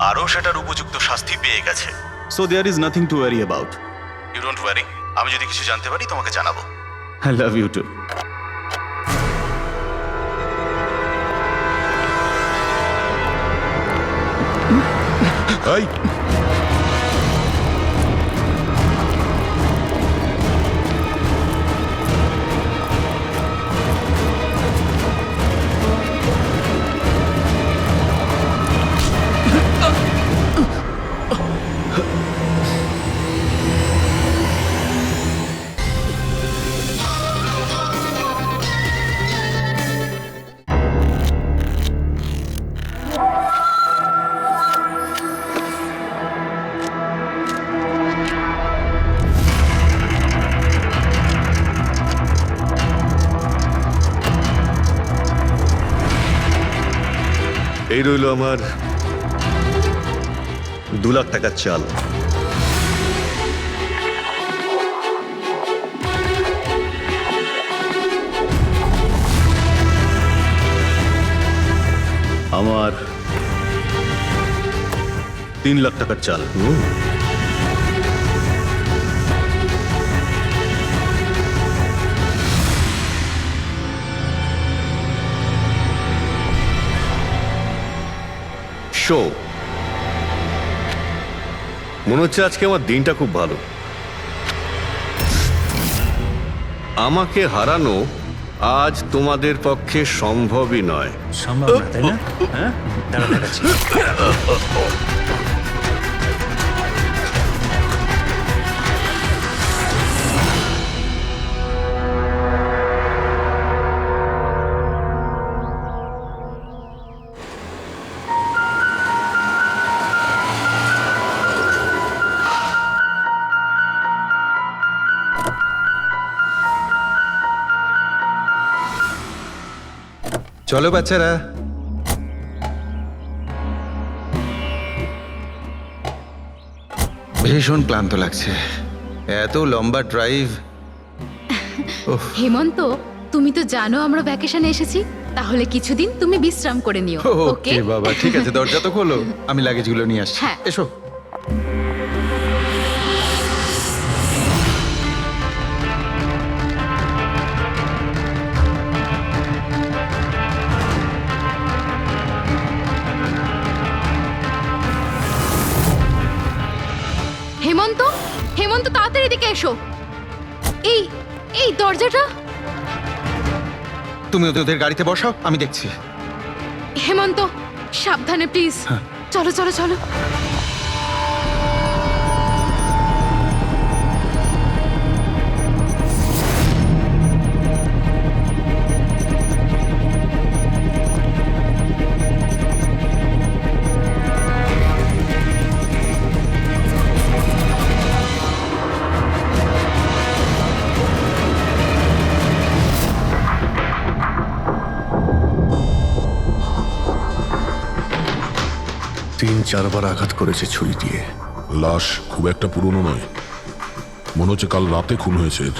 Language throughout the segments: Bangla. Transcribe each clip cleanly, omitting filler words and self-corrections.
আরও সেটার উপযুক্ত শাস্তি পেয়ে গেছে। So there is nothing to worry about. You don't worry, আমি যদি কিছু জানতে পারি তোমাকে জানাবো। I love you too. এই এই রইল আমার 2 লাখ টাকার চাল। আমার 3 লাখ টাকার চাল। শো, মনে হচ্ছে আজকে আমার দিনটা খুব ভালো। আমাকে হারানো আজ তোমাদের পক্ষে সম্ভবই নয়। সম্ভব না, তাই না? হ্যাঁ, দাঁড়া দেখাচ্ছি। চলো বাচ্চারা, ভীষণ ক্লান্ত লাগছে, এত লম্বা ড্রাইভ। হেমন্ত, তুমি তো জানো আমরা ভ্যাকেশনে এসেছি, তাহলে কিছুদিন তুমি বিশ্রাম করে নিও। ওকে ওকে বাবা, ঠিক আছে, দরজা তো খোলো, আমি লাগেজগুলো নিয়ে আসছি। হ্যাঁ। এসো। হেমন্ত, হেমন্ত তাড়াতাড়ি এদিকে এসো। এই এই দরজাটা। তুমি ওদের গাড়িতে বসাও, আমি দেখছি। হেমন্ত সাবধানে প্লিজ। চলো চলো চলো। তিন চারবার আঘাত করেছে ছুরি দিয়ে। লাশ খুব একটা পুরনো নয়, মনে হচ্ছে কাল রাতে খুন হয়েছে এর।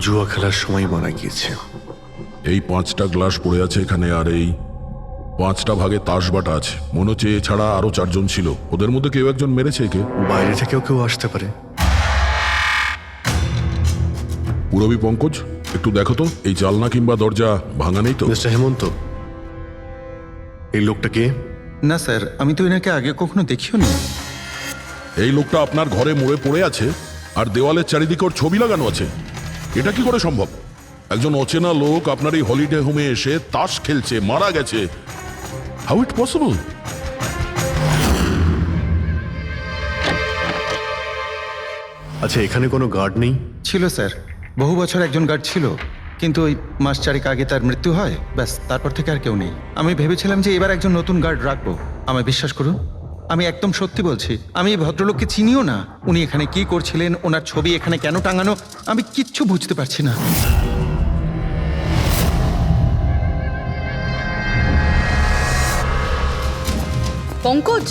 জুয়া খেলার সময় মারা গিয়েছে। এই 5টা গ্লাস পড়ে আছে এখানে, আর এই 5টা ভাগে তাস বাটা আছে। মনে হচ্ছে এছাড়া আরো 4 জন ছিল, ওদের মধ্যে কেউ একজন মেরেছে একে। বাইরে থেকেও কেউ আসতে পারে। পুরবী পঙ্কজ, একটু দেখো তো এই জালনা কিংবা দরজা ভাঙা নেই তো? মিস্টার হেমন্ত, এই লোকটা কে? না স্যার, আমি তো এনাকে আগে কখনো দেখিও নি। এই লোকটা আপনার ঘরে মরে পড়ে আছে আর দেওয়ালের চারিদিকে ওর ছবি লাগানো আছে। এটা কি করে সম্ভব? একজন অচেনা লোক আপনার এই হলিডে হোমে এসে তাস খেলছে, মারা গেছে। How it possible? আচ্ছা, এখানে কোনো গার্ড নেই? ছিল স্যার, বহু বছর একজন গার্ড ছিল, কিন্তু ওই মাস চারেক আগে তার মৃত্যু হয়, ব্যাস তারপর থেকে আর কেউ নেই। আমি ভেবেছিলাম যে এবার একজন নতুন গার্ড রাখবো। আমায় বিশ্বাস করুন, আমি একদম সত্যি বলছি, আমি এই ভদ্রলোককে চিনিও না। উনি এখানে কি করছিলেন, ওনার ছবি এখানে কেন টাঙানো, আমি কিচ্ছু বুঝতে পারছি না। পঙ্কজ,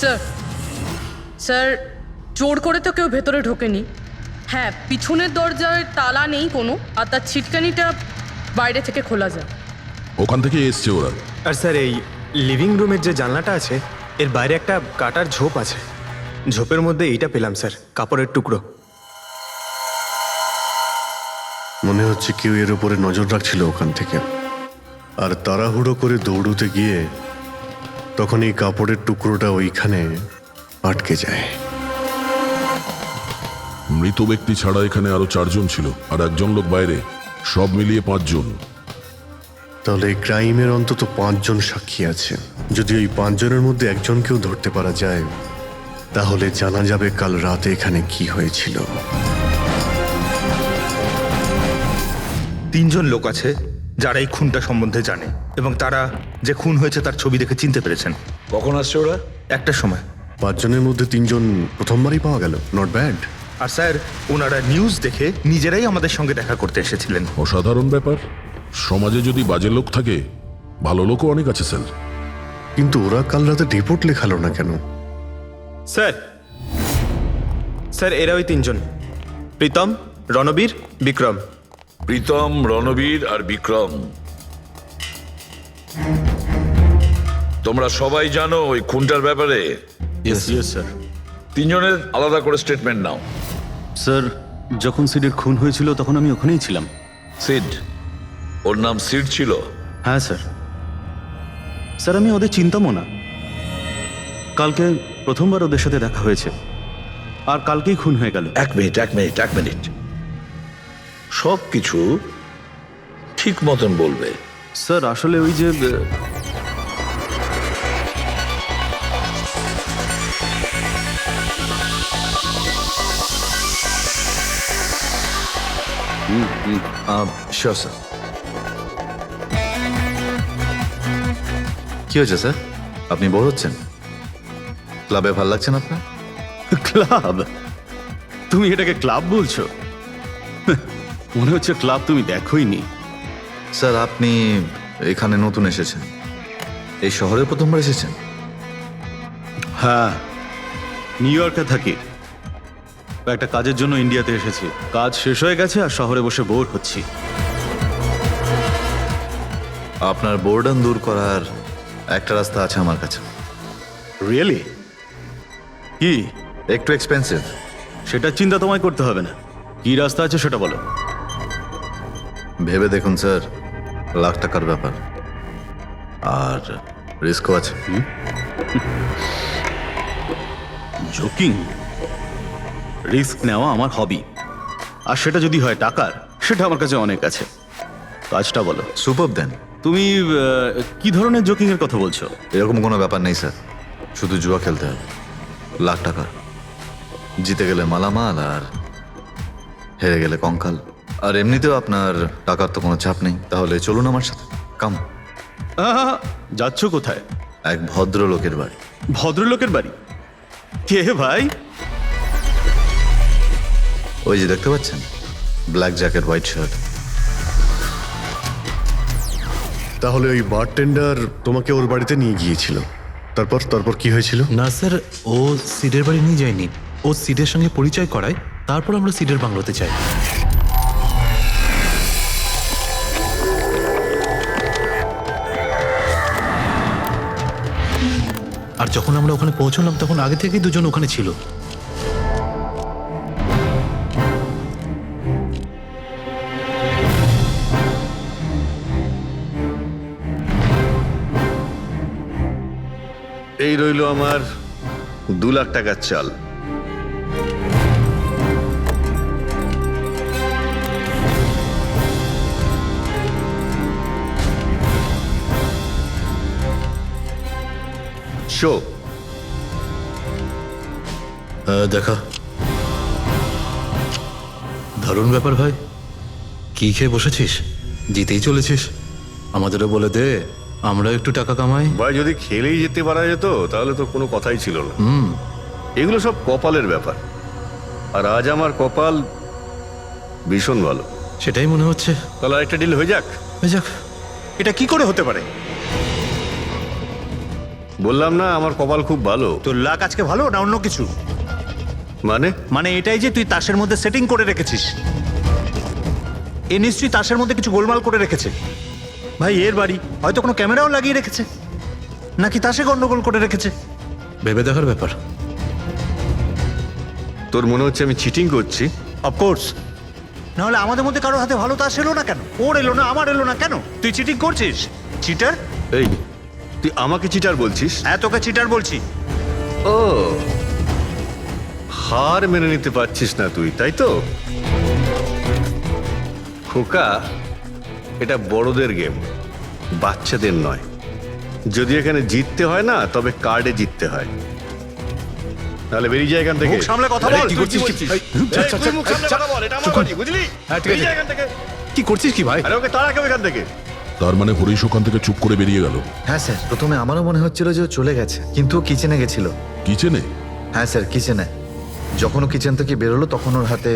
স্যার, স্যার জোর করে তো কেউ ভেতরে ঢোকেনি, হ্যাঁ, পিছনের দরজায় তালা নেই কোনো, আর তার ছিটকানিটা বাইরে থেকে খোলা যায়। ওখান থেকে এসছে ওরা। আর স্যার এই লিভিং রুমের যে জানলাটা আছে এর বাইরে একটা কাটার ঝোপ আছে, ঝোপের মধ্যে এইটা পেলাম স্যার, কাপড়ের টুকরো। মনে হচ্ছে কেউ এর উপরে নজর রাখছিল ওখান থেকে, আর তাড়াহুড়ো করে দৌড়তে গিয়ে তখন এই কাপড়ের টুকরোটা ওইখানে আটকে যায়। মৃত ব্যক্তি ছাড়া এখানে আরো 4 জন ছিল, আর একজন লোক বাইরে, সব মিলিয়ে 5 জন। তাহলে এই ক্রাইমের অন্তত 5 জন সাক্ষী আছে। যদি ওই 5 জনের মধ্যে একজনকেও ধরতে পারা যায়, তাহলে জানা যাবে কাল রাতে এখানে কি হয়েছিল। 3 জন লোক আছে যারা এই খুনটা সম্বন্ধে জানে, এবং তারা যে খুন হয়েছে তার ছবি দেখে চিনতে পেরেছেন। কখন আসছে ওরা? একটা সময়। 5 জনের মধ্যে 3 জন প্রথমবারই পাওয়া গেল, নট ব্যাড। আর স্যার, ওনারা নিউজ দেখে নিজেরাই আমাদের সঙ্গে দেখা করতে এসেছিলেন। অসাধারণ ব্যাপার। সমাজে যদি বাজে লোক থাকে, ভালো লোকও অনেক আছে স্যার। কিন্তু ওরা কাল রাতে রিপোর্ট লেখালো না কেন? স্যার স্যার এরা ওই 3 জন, প্রীতম, রণবীর, বিক্রম। প্রীতম, রণবীর আর বিক্রম। তোমরা সবাই জানো ওই খুনটার ব্যাপারে? Yes sir. 3 জনের আলাদা করে স্টেটমেন্ট নাও। স্যার, যখন সিডের খুন হয়েছিল তখন আমি ওখানেই ছিলাম। সিড, ওর নাম সিড ছিল? হ্যাঁ স্যার। স্যার, আমি ওদের চিনতামও না। কালকে প্রথমবার ওদের সাথে দেখা হয়েছে, আর কালকেই খুন হয়ে গেল। এক মিনিট। সব কিছু ঠিক মতন বলবে। স্যার, আসলে ওই যে শিওর স্যার। কি হয়েছে স্যার? আপনি বোর হচ্ছেন? ক্লাবে ভালো লাগছে না আপনার? ক্লাব? তুমি এটাকে ক্লাব বলছো? মনে হচ্ছে ক্লাব তুমি দেখোইনি। স্যার, আপনি এখানে নতুন এসেছেন, এই শহরে প্রথমবার এসেছেন? হ্যাঁ, নিউ ইয়র্কে থাকি। একটা কাজের জন্য ইন্ডিয়াতে এসেছি। কাজ শেষ হয়ে গেছে আর শহরে বসে বোর হচ্ছি। আপনার বোর্ডন দূর করার একটা রাস্তা আছে আমার কাছে। রিয়েলি? কি? একটু এক্সপেন্সিভ। সেটা চিন্তা তোমায় করতে হবে না। কি রাস্তা আছে সেটা বলো। ভেবে দেখুন স্যার, লাখ টাকার ব্যাপার, আর রিস্কও আছে। জোকিং? রিস্ক নেওয়া আমার হবি, আর সেটা যদি হয় টাকার, সেটা আমার কাছে অনেক আছে। কাজটা বলো। সুপার দেন। তুমি কি ধরনের জোকিং এর কথা বলছো? এরকম কোনো ব্যাপার নেই স্যার, শুধু জুয়া খেলতে হবে। লাখ টাকা, জিতে গেলে মালামাল, আর হেরে গেলে কঙ্কাল। আর এমনিতেও আপনার টাকার তো কোনো চাপ নেই। তাহলে চলুন আমার সাথে, কাম। যাচ্ছ কোথায়? এক ভদ্রলোকের বাড়ি। ভদ্রলোকের বাড়ি? কে ভাই? ওই যে দেখতে পাচ্ছেন, ব্ল্যাক জ্যাকেট, হোয়াইট শার্ট। তাহলে ওই বারটেন্ডার তোমাকে ওর বাড়িতে নিয়ে গিয়েছিল, তারপর কি হয়েছিল? না স্যার, ও সিডের বাড়ি নিয়ে যায়নি, ও সিডের সঙ্গে পরিচয় করায়, তারপর আমরা সিডের বাংলোতে যাই। আর যখন আমরা ওখানে পৌঁছলাম তখন আগে থেকেই 2 জন ওখানে ছিল। এই রইল আমার 2 লাখ টাকার চাল। শো। দেখা। দারুণ ব্যাপার ভাই। কি খেয়ে বসেছিস? জিতেই চলেছিস। আমাদেরও বলে দে, আমরা একটু টাকা কামাই। ভাই, যদি খেলেই যেতে পারা যেত তাহলে তো কোনো কথাই ছিল না। এগুলো সব কপালের ব্যাপার, আর আজ আমার কপাল ভীষণ ভালো। সেটাই মনে হচ্ছে। তাহলে আরেকটা ডিল হয়ে যাক। হয়ে যাক। এটা কি করে হতে পারে? বললাম না আমার কপাল খুব ভালো। তোর লাক আজকে ভালো না অন্য কিছু? মানে মানে এটাই যে তুই তাসের মধ্যে সেটিং করে রেখেছিস। এ নিশ্চয়ই তাসের মধ্যে কিছু গোলমাল করে রেখেছে। ভাই এর বাড়ি, হয়তো কোনো ক্যামেরাও লাগিয়ে রেখেছে, নাকি তাসে গন্ডগোল করে রেখেছে। ভেবে দেখার ব্যাপার। তোর মনে হচ্ছে আমি চিটিং করছি? অফকোর্স, নাহলে আমাদের মধ্যে কারো হাতে ভালো তাস এলো না কেন? ওর এলো না, আমার এলো না কেন? তুই চিটিং করছিস, চিটার। এই তুই আমাকে চিটার বলছিস? হ্যাঁ, তোকে চিটার বলছি। ও, হার মেনে নিতে পারছিস না তুই, তাই তো? খোকা, এটা বড়দের গেম, বাচ্চাদের নয়। যদি এখানে জিততে হয় না, তবে কার্ডে জিততে হয়। তাহলে বেরিয়ে যায় এখান থেকে। মুখ সামলে কথা বল। কি করছিস কি? তুই মুখ সামলে কথা বল, এটা আমার বাড়ি, বুঝলি? বেরিয়ে যা এখান থেকে। কি করছিস কি ভাই? আরে ওকে তাড়া কেউ এখান থেকে। তার মানে হরিশ ওখান থেকে চুপ করে বেরিয়ে গেল। হ্যাঁ স্যার, প্রথমে আমারও মনে হচ্ছিল যে ও চলে গেছে, কিন্তু ও কিচেনে গেছিল। কিচেনে? হ্যাঁ স্যার, কিচেনে। যখন ও কিচেন থেকে বেরোলো তখন ওর হাতে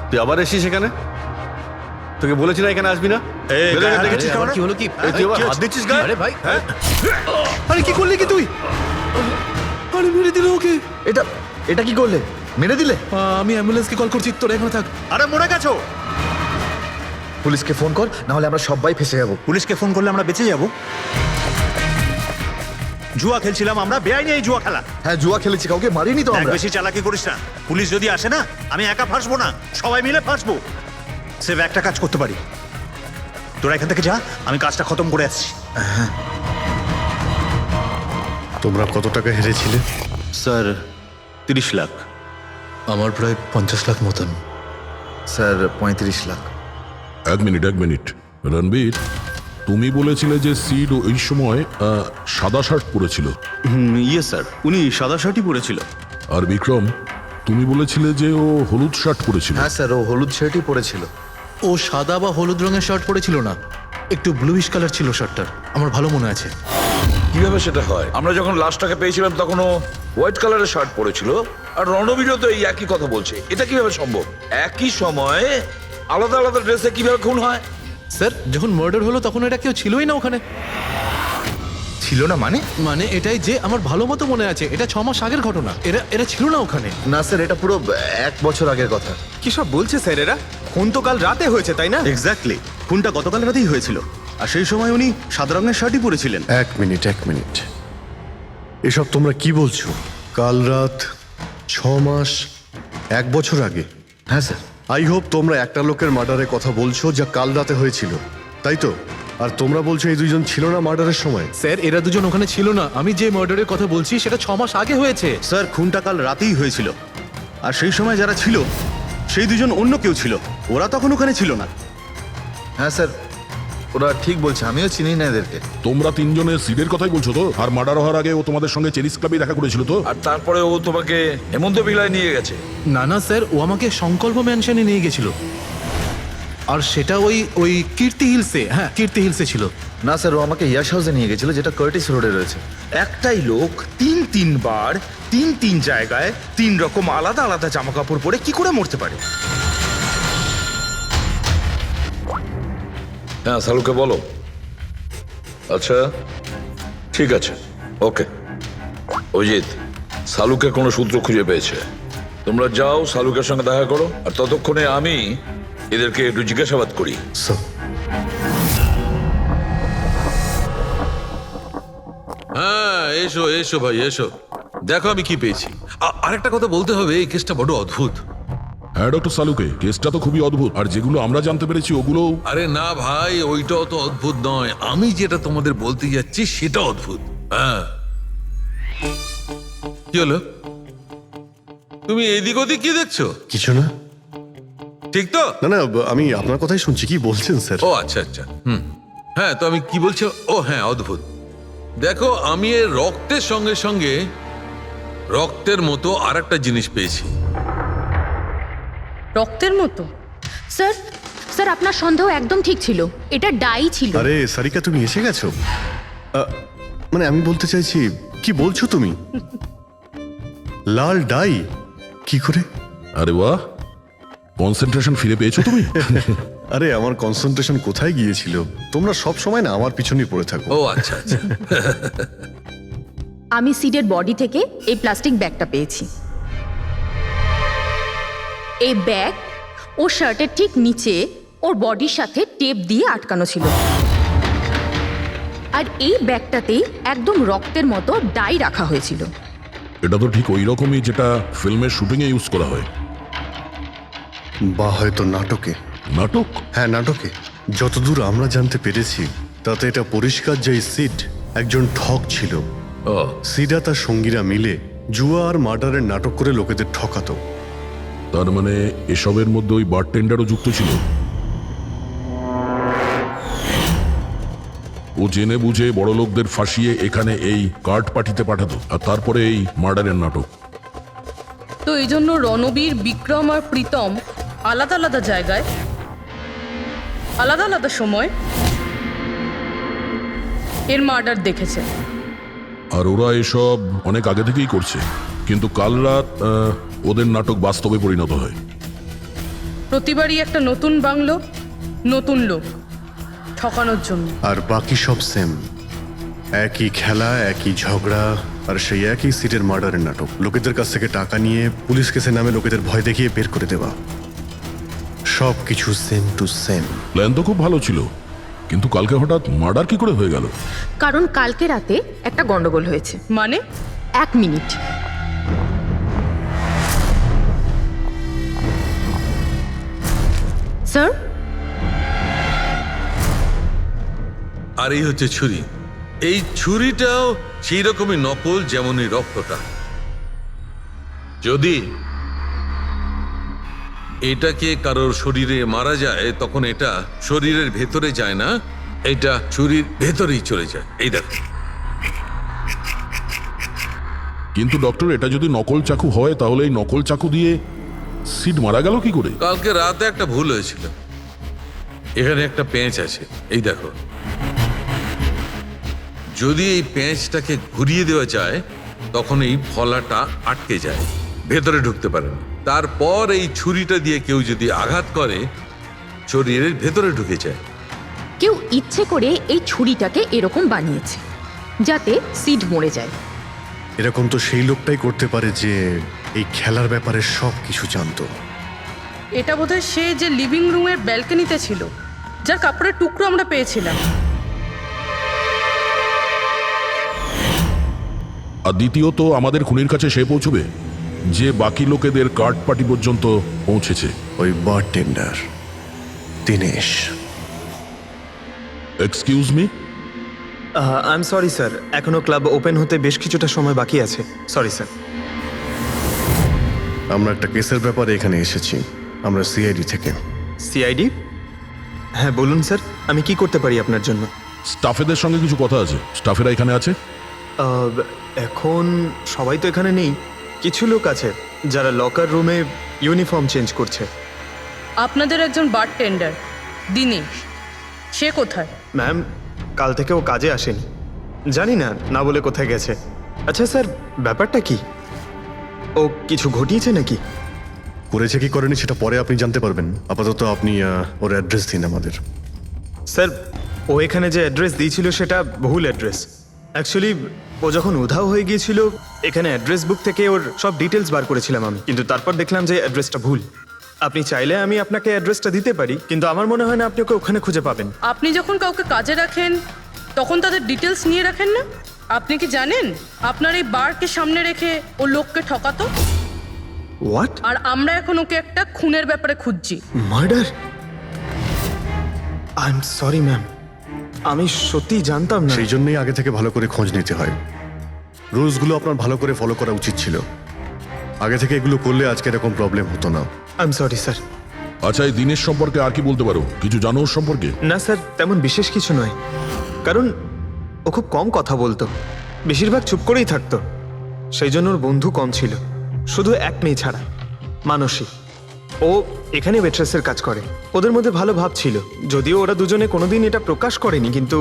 তুই আবার এসিস এখানে? তোকে বলেছি না এখানে আসবি না? বেরো এখান থেকে। আবার কি হলো কি? এই তুই আবার হাত দিচ্ছিস গায়ে? আরে ভাই, হ্যাঁ? আরে কি করলি কি তুই? আরে মেরে দিল ওকে। এটা এটা কি করলে? মেরে দিলে? আমি অ্যাম্বুলেন্সকে কল করছি, তোরা এখানে থাক। আরে মরে গেছো? পুলিশকে ফোন কর, না হলে আমরা সবাই ফেসে যাবো। পুলিশকে ফোন করলে আমরা বেঁচে যাব? জুয়া খেলছিলাম আমরা, বেআইনি এই জুয়া খেলা। হ্যাঁ, জুয়া খেলেছি, কাউকে মারিনি তো এক আমরা। বেশি চালাকি করিস না। পুলিশ যদি আসে না, আমি একা ফাঁসবো না, সবাই মিলে ফাঁসবো। সেভ একটা কাজ করতে পারি, তোরা এখান থেকে যা, আমি কাজটা খতম করে আসছি। তোমরা কত টাকা হেরেছিলে? স্যার 30 লাখ। আমার প্রায় 50 লাখ মতন। স্যার 35 লাখ। এক মিনিট রণবীর, তুমি বলেছিলে যে সিড ওই সময় সাদা শার্ট পরেছিল। ইয়ে স্যার, উনি সাদা শার্টই পরেছিল। আর বিক্রম, তুমি বলেছিলে যে ও হলুদ শার্ট পরেছিল। হ্যাঁ স্যার, ও হলুদ শার্টই পরেছিল। ও সাদা বা হলুদ রঙের শার্ট পরেছিল না, একটু ব্লুইশ কালার ছিল শার্টটার, আমার ভালো মনে আছে। কিভাবে সেটা হয়? আমরা যখন লাশটাকে পেয়েছিলাম তখন ও হোয়াইট কালারের শার্ট পরেছিল, আর রণবীরও তো এই একই কথা বলছে। এটা কিভাবে সম্ভব? একই সময়ে আলাদা আলাদা ড্রেসে কিভাবে খুন হয়? স্যার, যখন মার্ডার হলো তখন এটা কেউ ছিলই না ওখানে। ছিল না মানে? মানে এটাই যে আমার ভালো মতো মনে আছে, এটা 6 মাস আগের ঘটনা। এরা ছিল না ওখানে। না স্যার, এটা পুরো 1 বছর আগের কথা। কি সব বলছে স্যার এরা? খুন তো কাল রাতে হয়েছে, তাই না? এক্স্যাক্টলি, খুনটা গতকাল রাতেই হয়েছিল। আর সেই সময় উনি সাদা রঙের শার্টই পরেছিলেন। এক মিনিট, এসব তোমরা কি বলছো? কাল রাত, 6 মাস, 1 বছর আগে? হ্যাঁ স্যার। আই হোপ তোমরা একটা লোকের মার্ডারের কথা বলছো যা কাল রাতে হয়েছিল, তাই তো? আর তোমরা বলছো এই দুইজন ছিল না মার্ডারের সময়? স্যার, এরা দুজন ওখানে ছিল না। আমি যে মার্ডারের কথা বলছি সেটা 6 মাস আগে হয়েছে। স্যার, খুনটা কাল রাতেই হয়েছিল। আর সেই সময় যারা ছিল সেই দুজন অন্য কেউ ছিল, ওরা তখন ওখানে ছিল না। হ্যাঁ স্যার, ওরা ঠিক বলছে, আমিও চিনি না এদেরকে। তোমরা তিনজনের সিডের কথাই বলছো তো? আর মার্ডার হওয়ার আগে ও তোমাদের সঙ্গে চেরিস ক্লাবে দেখা করেছিল তো? আর তারপরে ও তোমাকে হেমন্ত বিলায় নিয়ে গেছে। না স্যার, ও আমাকে সংকল্প ম্যানশনে নিয়ে গেছিল, আর সেটা ওই কীর্তি হিলসে। হ্যাঁ, কীর্তি হিলসে ছিল। না স্যার, ও আমাকে ইয়াশ হাউসে নিয়ে গেছিল, যেটা কার্টিস রোডে রয়েছে। একটাই লোক 3 বার 3 জায়গায় 3 রকম আলাদা আলাদা জামা কাপড় পরে কি করে মরতে পারে? হ্যাঁ, সালুকে বলো। আচ্ছা, ঠিক আছে, ওকে। অজিত, সালুকে কোনো সূত্র খুঁজে পেয়েছে। তোমরা যাও, সালুকের সঙ্গে দেখা করো, আর ততক্ষণে আমি এদেরকে একটু জিজ্ঞাসাবাদ করি। হ্যাঁ, এসো ভাই, এসো। দেখো আমি কি পেয়েছি। আরেকটা কথা বলতে হবে, এই কেসটা বড় অদ্ভুত। হ্যাঁ ডক্টর সালুকে, কেসটা তো খুবই অদ্ভুত, আর যেগুলো আমরা জানতে পেরেছি ওগুলো। আরে না ভাই, ওইটাও তো অদ্ভুত নয়, আমি যেটা তোমাদের বলতে যাচ্ছি সেটা অদ্ভুত। হ্যাঁ, কি হলো? তুমি এদিক ওদিক কি দেখছো? কিছু না। ঠিক তো? না, আমি আপনার কথাই শুনছি। কি বলছেন স্যার? ও আচ্ছা। হ্যাঁ, তো আমি কি বলছি? ও হ্যাঁ, অদ্ভুত। দেখো, আমি এর রক্তের সঙ্গে সঙ্গে রক্তের মতো আর একটা জিনিস পেয়েছি। রক্তের মতো? স্যার আপনার সন্দেহ একদম ঠিক ছিল, এটা ডাই ছিল। আরে সারিকা, তুমি এসে গেছো? মানে আমি বলতে চাইছি, কি বলছো তুমি? লাল ডাই? কি করে? আরে বাহ, কনসেন্ট্রেশন ফিরে পেয়েছো তুমি? আরে আমার কনসেন্ট্রেশন কোথায় গিয়েছিল? তোমরা সব সময় না আমার পিছনেই পড়ে থাকো। ও আচ্ছা। আমি সিডের বডি থেকে এই প্লাস্টিক ব্যাগটা পেয়েছি। এই ব্যাগ ওর শার্টের ঠিক নিচে ওর বডির সাথে টেপ দিয়ে আটকানো ছিল। আর এই ব্যাগটাতেই একদম রক্তের মতো ডাই রাখা হয়েছিল। এটা তো ঠিক ওই রকমই যেটা ফিল্মের শুটিংয়ে ইউজ করা হয়। বা হয়তো নাটকে। নাটক? হ্যাঁ, নাটকে। যতদূর আমরা জানতে পেরেছি তাতে এটা পরিষ্কার যে সিড একজন ঠক ছিল। সিডা তার সঙ্গীরা মিলে জুয়া আর মার্ডারের নাটক করে লোকেদের ঠকাতো। তার মানে এসবের মধ্যে ওই বারটেন্ডারও যুক্ত ছিল। ও জেনে বুঝে বড় লোকদের ফাঁসিয়ে এখানে এই কার্ড পাঠিতে পাঠাতো, আর তারপরে এই মার্ডারের নাটক। তো এই জন্য রণবীর, বিক্রম আর প্রীতম আলাদা আলাদা জায়গায় আলাদা আলাদা সময় এর মার্ডার দেখেছে। আর ওরা এসব অনেক আগে থেকেই করছে, কিন্তু কাল রাত ওদের নাটক বাস্তবে পরিণত হয়। প্রতিবারই একটা নতুন বাংলো, নতুন লোক ঠকানোর জন্য। আর বাকি সব সেম, একই খেলা, একই ঝগড়া, আর সেই একই সিটের মার্ডারের নাটক। লোকেদের কাছ থেকে টাকা নিয়ে পুলিশ কেসে নামে লোকেদের ভয় দেখিয়ে বের করে দেওয়া, সব কিছু সেম টু সেম। প্ল্যান তো খুব ভালো ছিল, কিন্তু কালকে হঠাৎ মার্ডার কি করে হয়ে গেল? কারণ কালকে রাতে একটা গন্ডগোল হয়েছে। মানে? 1 মিনিট। স্যার, আর এই হচ্ছে ছুরি। এই ছুরিটাও সেই রকমই নকল যেমন এই রক্তটা। যদি এটাকে কারোর শরীরে মারা যায় তখন এটা শরীরের ভেতরে যায় না, এটা ছুরির ভেতরেই চলে যায়। এই দেখো। কিন্তু ডক্টর, এটা যদি নকল চাকু হয় তাহলে এই নকল চাকু দিয়ে সিড মারা গেল কি করে? কালকে রাতে একটা ভুল হয়েছিল। এখানে একটা পেঁচ আছে, এই দেখো। যদি এই পেঁচটাকে ঘুরিয়ে দেওয়া যায় তখন এই ফলাটা আটকে যায়, ভেতরে ঢুকতে পারে না। তারপর এই ছুরিটা দিয়ে কেউ যদি আঘাত করে শরীরের ভেতরে ঢুকে যায়। কেউ ইচ্ছে করে এই ছুরিটাকে এরকম বানিয়েছে যাতে সিড মরে যায়। এরকম তো সেই লোকটাই করতে পারে যে এই খেলার ব্যাপারে সব কিছু জানতো। এটা বোধহয় সে যে লিভিং রুমের ব্যালকনিতে ছিল, যার কাপড়ের টুকরো আমরা পেয়েছিলাম। আর দ্বিতীয়ত, আমাদের খুনির কাছে সে পৌঁছবে যে বাকি লোকেদের কার্ড পার্টি পর্যন্ত পৌঁছেছে। ওই bartender Dinesh. Excuse me? I am sorry sir, এখনো ক্লাব ওপেন হতে বেশ কিছুটা সময় বাকি আছে। Sorry sir. আমরা একটা কেসের ব্যাপারে এখানে এসেছি। আমরা সিআইডি থেকে। সিআইডি? হ্যাঁ বলুন স্যার, আমি কি করতে পারি আপনার জন্য? স্টাফেদের সঙ্গে কিছু কথা আছে। স্টাফেরা এখানে আছে? এখন সবাই তো এখানে নেই, কিছু লোক আছে যারা লকার রুমে ইউনিফর্ম চেঞ্জ করছে। আপনাদের একজন বারটেন্ডার দিনেশ, সে কোথায়? ম্যাম, কাল থেকে ও কাজে আসেনি, জানি না না বলে কোথায় গেছে। আচ্ছা স্যার, ব্যাপারটা কি? ও কিছু ঘটিয়েছে নাকি? করেছে কি করেনি সেটা পরে আপনি জানতে পারবেন। আপাতত আপনি ওর অ্যাড্রেস দিন আমাদের। স্যার, ও এখানে যে অ্যাড্রেস দিয়েছিল সেটা ভুল অ্যাড্রেস। অ্যাকচুয়ালি ও যখন উধাও হয়ে গিয়েছিল এখানে অ্যাড্রেস বুক থেকে ওর সব ডিটেলস বার করেছিলাম আমি, কিন্তু তারপর দেখলাম যে অ্যাড্রেসটা ভুল। আপনি চাইলে আমি আপনাকে অ্যাড্রেসটা দিতে পারি, কিন্তু আমার মনে হয় না আপনি ওকে ওখানে খুঁজে পাবেন। আপনি যখন কাউকে কাজে রাখেন তখন তাদের ডিটেলস নিয়ে রাখেন না? আপনি কি জানেন আপনার এই বারকে সামনে রেখে ও লোককে ঠকাতো? হোয়াট? আর আমরা এখন ওকে একটা খুনের ব্যাপারে খুঁজছি। Murder? I am sorry ma'am, আমি সত্যি জানতাম না। সেই জন্যই আগে থেকে ভালো করে খোঁজ নিতে হয়। রুলসগুলো আপনার ভালো করে ফলো করা উচিত ছিল। আগে থেকে এগুলো করলে আজকে এরকম প্রবলেম হতো না। I am sorry sir. আচ্ছা, এই দিনের সম্পর্কে আর কি বলতে পারো? কিছু জানো ওর সম্পর্কে? না স্যার, তেমন বিশেষ কিছু নয়, কারণ ও খুব কম কথা বলতো, বেশিরভাগ চুপ করেই থাকতো। সেই জন্য ওর বন্ধু কম ছিল, শুধু এক মেয়ে ছাড়া, মানসী। ও এখানে ওয়েট্রেসের কাজ করে। ওদের মধ্যে ভালো ভাব ছিল, যদিও ওরা দুজনে কোনোদিন এটা প্রকাশ করেনি, কিন্তু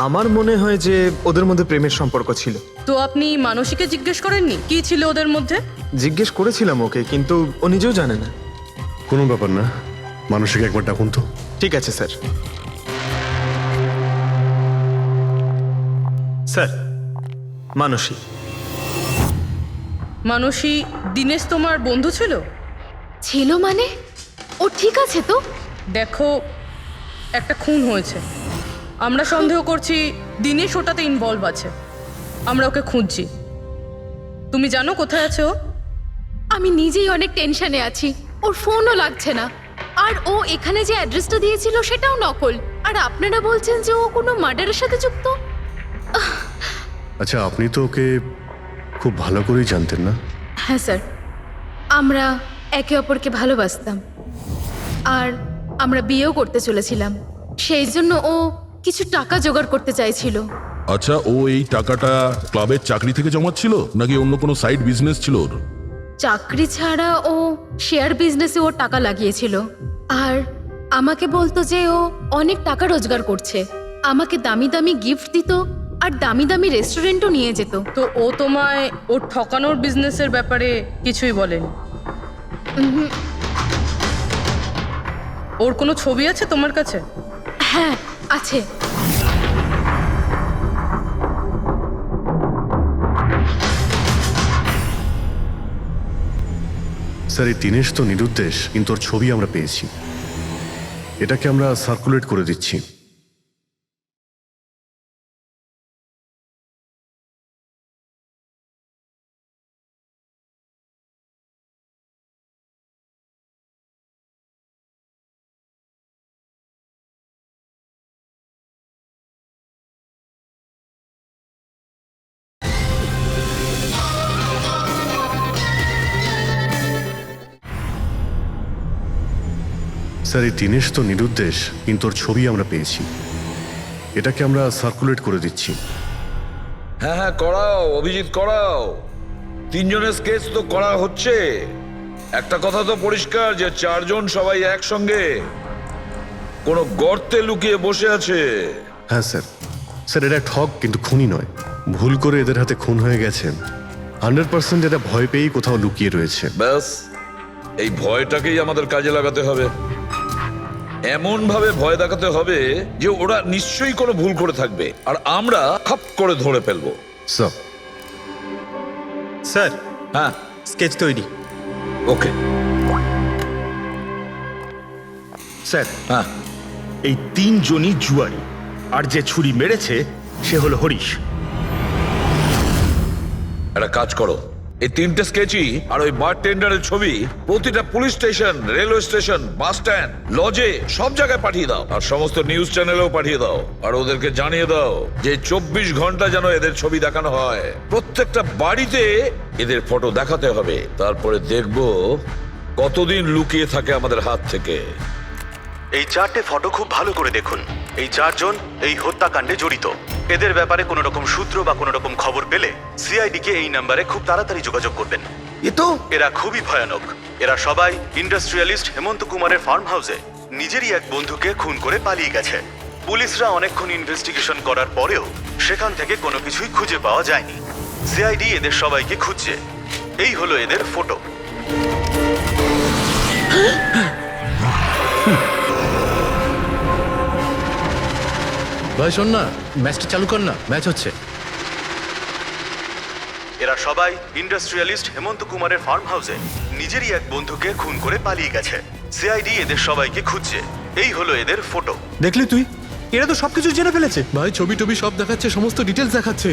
আমার মনে হয় যে ওদের মধ্যে প্রেমের সম্পর্ক ছিল। তো আপনি মানসীকে জিজ্ঞেস করেননি কি ছিল ওদের মধ্যে? জিজ্ঞেস করেছিলাম ওকে, কিন্তু ও নিজেও জানে না। কোনো ব্যাপার না, মানসীকে একবার ডাকুন তো। ঠিক আছে স্যার। স্যার, মানসী। মানসী, দীনেশ তোমার বন্ধু ছিল? ছিল মানে? ও ঠিক আছে তো? দেখো, একটা খুন হয়েছে, আমরা সন্দেহ করছি দীনেশ ওটাতে ইনভলভ আছে, আমরা ওকে খুঁজছি। তুমি জানো কোথায় আছে ও? আমি নিজেই অনেক টেনশনে আছি, ওর ফোনও লাগছে না। আর ও এখানে যে অ্যাড্রেসটা দিয়েছিল সেটাও নকল। আর আপনারা বলছেন যে ও কোনো মার্ডারের সাথে যুক্ত? আচ্ছা, আপনি তো ওকে খুব ভালো করেই জানতেন না? হ্যাঁ স্যার, আমরা একে অপরকে ভালোবাসতাম আর আমরা বিয়েও করতে চলেছিলাম। সেই জন্য ও কিছু টাকা জোগাড় করতে চাইছিল। আচ্ছা, ও এই টাকাটা ক্লাবের চাকরি থেকে জমাচ্ছিল নাকি অন্য কোনো সাইড বিজনেস ছিল ওর? চাকরি ছাড়া ও শেয়ার বিজনেসে ওর টাকা লাগিয়েছিল। আর আমাকে বলতো যে ও অনেক টাকা রোজগার করছে, আমাকে দামি দামি গিফট দিত আর দামি দামি রেস্টুরেন্টও নিয়ে যেত। তো ও তোমায় ওর ঠকানোর বিজনেসের ব্যাপারে কিছুই বলেনি? ওর কোনো ছবি আছে তোমার কাছে? হ্যাঁ আছে। স্যার, এই দীনেশ তো নিরুদ্দেশ, কিন্তু ওর ছবি আমরা পেয়েছি। এটাকে আমরা সার্কুলেট করে দিচ্ছি। স্যার, এই দীনেশ তো নিরুদ্দেশ, কিন্তু ওর ছবি আমরা পেয়েছি। এটাকে আমরা সার্কুলেট করে দিচ্ছি। হ্যাঁ হ্যাঁ, করাও অভিজিৎ, করাও। তিনজনের স্কেচ তো করা হচ্ছে। একটা কথা তো পরিষ্কার যে চারজন সবাই একসঙ্গে কোনো গর্তে লুকিয়ে বসে আছে। হ্যাঁ স্যার। স্যার, এটা ঠগ কিন্তু খুনি নয়। ভুল করে এদের হাতে খুন হয়ে গেছে। 100% এটা ভয় পেয়েই কোথাও লুকিয়ে রয়েছে। ব্যাস, এই ভয়টাকেই আমাদের কাজে লাগাতে হবে। এমন ভাবে ভয় দেখাতে হবে যে ওরা নিশ্চয়ই কোনো ভুল করে থাকবে আর আমরা খাপ করে ধরে ফেলবো। স্যার। স্যার, হ্যাঁ, স্কেচ তৈরি। ওকে স্যার, হ্যাঁ, এই তিনজনই জুয়ারি, আর যে ছুরি মেরেছে সে হলো হরিশ। একটা কাজ করো, এই তিনটে স্কেচই আর ওই বারটেন্ডারের ছবি প্রতিটা police station, railway station, bus stand, লজে সব জায়গায় পাঠিয়ে দাও। আর সমস্ত নিউজ চ্যানেলেও পাঠিয়ে দাও। আর ওদেরকে জানিয়ে দাও যে 24 ঘন্টা যেন এদের ছবি দেখানো হয়। প্রত্যেকটা বাড়িতে এদের ফটো দেখাতে হবে। তারপরে দেখবো কতদিন লুকিয়ে থাকে আমাদের হাত থেকে। এই 4টে ফটো খুব ভালো করে দেখুন। এই 4জন এই হত্যাকাণ্ডে জড়িত। এদের ব্যাপারে কোনো রকম সূত্র বা কোনো রকম খবর পেলে সিআইডি কে এই নাম্বারে খুব তাড়াতাড়ি যোগাযোগ করবেন। এরা খুবই ভয়ানক। এরা সবাই ইন্ডাস্ট্রিয়ালিস্ট হেমন্ত কুমারের ফার্ম হাউসে নিজেরই এক বন্ধুকে খুন করে পালিয়ে গেছে। পুলিশরা অনেকক্ষণ ইনভেস্টিগেশন করার পরেও সেখান থেকে কোনো কিছুই খুঁজে পাওয়া যায়নি। সিআইডি এদের সবাইকে খুঁজছে। এই হলো এদের ফটো। ভাই শোন না, ম্যাচটা চালু কর না, ম্যাচ হচ্ছে। এরা সবাই ইন্ডাস্ট্রিয়ালিস্ট হেমন্ত কুমারের ফার্ম হাউসে নিজেরই এক বন্ধুকে খুন করে পালিয়ে গেছে। সিআইডি এদের সবাইকে খুঁজছে। এই হলো এদের ফটো। দেখলি তুই, এরা তো সবকিছু জেনে ফেলেছে। ভাই ছবি টবি সব দেখাচ্ছে, সমস্ত ডিটেলস দেখাচ্ছে।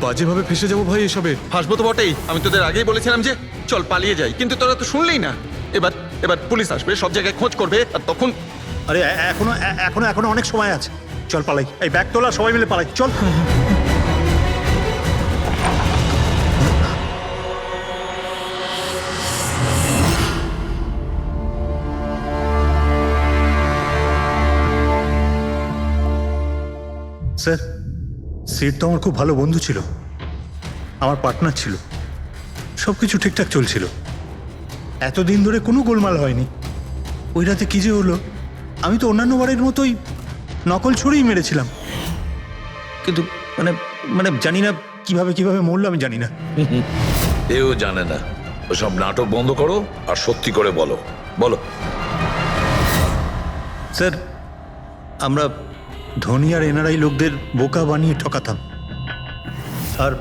বাজেভাবে ফেসে যাবো ভাই এসবে। হাসবো তো বটেই। আমি তোদের আগেই বলেছিলাম যে চল পালিয়ে যাই, কিন্তু তোরা তো শুনলেই না। এবার এবার পুলিশ আসবে, সব জায়গায় খোঁজ করবে, আর তখন আরে এখনো এখনো এখনো অনেক সময় আছে। চল পালাই, এই ব্যাগ তোলা, সবাই মিলে পালাই, চল। স্যার, সিট তো আমার খুব ভালো বন্ধু ছিল, আমার পার্টনার ছিল, সব কিছু ঠিকঠাক চলছিল। এতদিন ধরে কোনো গোলমাল হয়নি। ওই রাতে কি যে হলো, আমি তো অন্যান্য বারের মতোই নকল ছুরিই মেরেছিলাম, কিন্তু মানে মানে জানি না কিভাবে কিভাবে মরলো, আমি জানি না। এও জানে না। ওসব নাটক বন্ধ করো আর সত্যি করে বলো। বলো। স্যার, আমরা ধনী আর এনআরআই লোকদের বোকা বানিয়ে ঠকাতাম। আর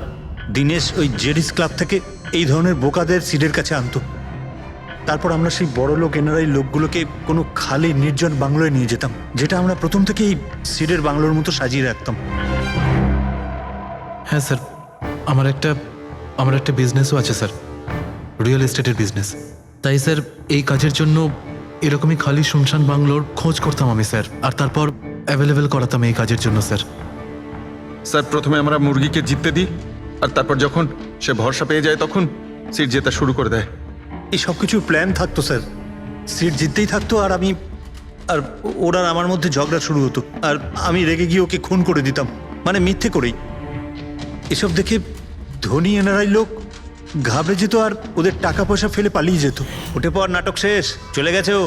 দিনেশ ওই জেডিস ক্লাব থেকে এই ধরনের বোকাদের সিডের কাছে আনতো। তারপর আমরা সেই বড় লোক এনআরআই লোকগুলোকে কোনো খালি নির্জন বাংলোয় নিয়ে যেতাম, যেটা আমরা প্রথম থেকেই সিডের বাংলোর মতো সাজিয়ে রাখতাম। হ্যাঁ স্যার, আমার একটা বিজনেসও আছে স্যার, রিয়েল এস্টেটের বিজনেস। তাই স্যার এই কাজের জন্য এরকমই খালি শুনশান বাংলোর খোঁজ করতাম আমি স্যার, আর তারপর অ্যাভেলেবেল করাতাম এই কাজের জন্য স্যার। স্যার প্রথমে আমরা মুরগিকে জিততে দিই, আর তারপর যখন সে ভরসা পেয়ে যায় তখন সিট জেতা শুরু করে দেয়। এই সব কিছু প্ল্যান থাকতো স্যার, সিট জিততেই থাকতো আর ওরা আমার মধ্যে ঝগড়া শুরু হতো, আর আমি রেগে গিয়ে ওকে খুন করে দিতাম, মানে মিথ্যে করেই। এসব দেখে ধনী এনআরআই লোক ঘাবড়ে যেত আর ওদের টাকা পয়সা ফেলে পালিয়ে যেত। ওঠে পর নাটক শেষ, চলে গেছে ও।